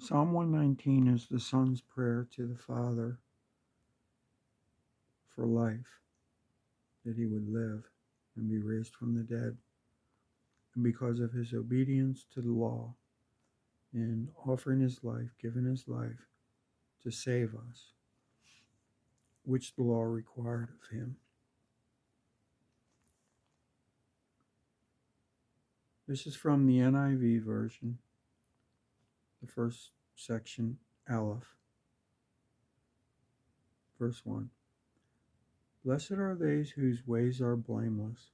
Psalm 119 is the Son's prayer to the Father for life, that he would live and be raised from the dead. And because of his obedience to the law in offering his life, giving his life to save us, which the law required of him. This is from the NIV version, the first section, Aleph, verse 1. Blessed are they whose ways are blameless,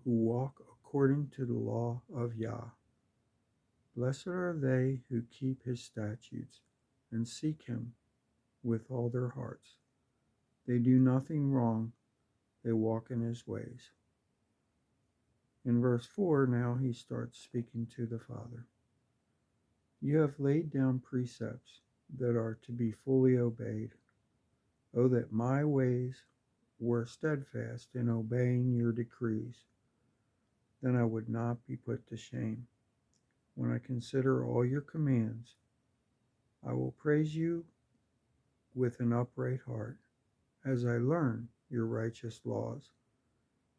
who walk according to the law of Yah. Blessed are they who keep his statutes and seek him with all their hearts. They do nothing wrong, they walk in his ways. In verse 4, now he starts speaking to the Father. You have laid down precepts that are to be fully obeyed. Oh, that my ways were steadfast in obeying your decrees. Then I would not be put to shame. When I consider all your commands, I will praise you with an upright heart. As I learn your righteous laws,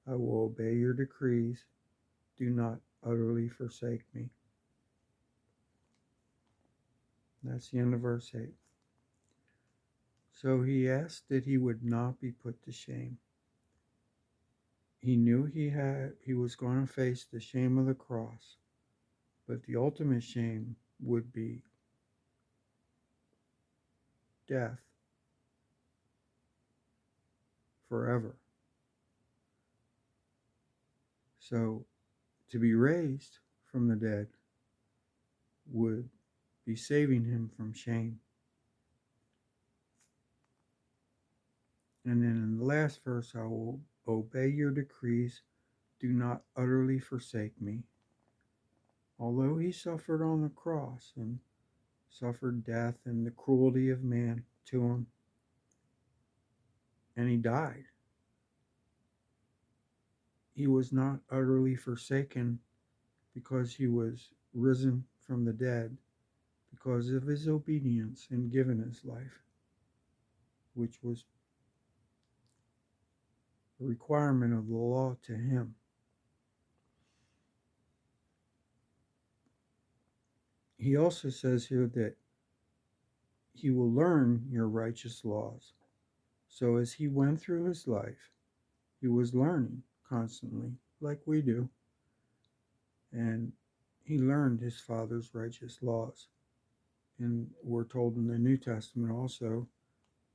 I will obey your decrees. Do not utterly forsake me. That's the end of verse 8. So he asked that he would not be put to shame. He knew he was going to face the shame of the cross, but the ultimate shame would be death forever. So to be raised from the dead would be saving him from shame. And then in the last verse, I will obey your decrees. Do not utterly forsake me. Although he suffered on the cross and suffered death and the cruelty of man to him, and he died, he was not utterly forsaken because he was risen from the dead because of his obedience in giving his life, which was a requirement of the law to him. He also says here that he will learn your righteous laws. So as he went through his life, he was learning constantly, like we do. And he learned his Father's righteous laws. And we're told in the New Testament also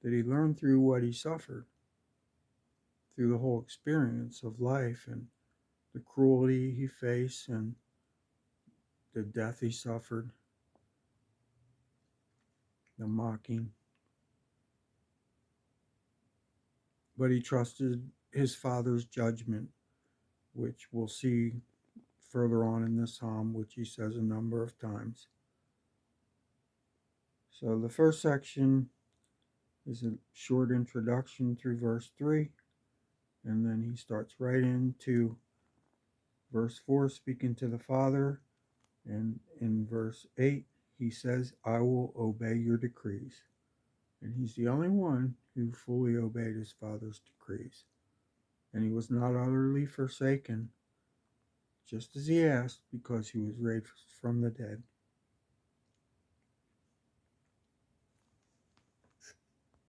that he learned through what he suffered, through the whole experience of life and the cruelty he faced and the death he suffered, the mocking. But he trusted his Father's judgment, which we'll see further on in this psalm, which he says a number of times. So the first section is a short introduction through verse 3, and then he starts right into verse 4, speaking to the Father, and in verse 8, he says, I will obey your decrees. And he's the only one who fully obeyed his Father's decrees. And he was not utterly forsaken, just as he asked, because he was raised from the dead.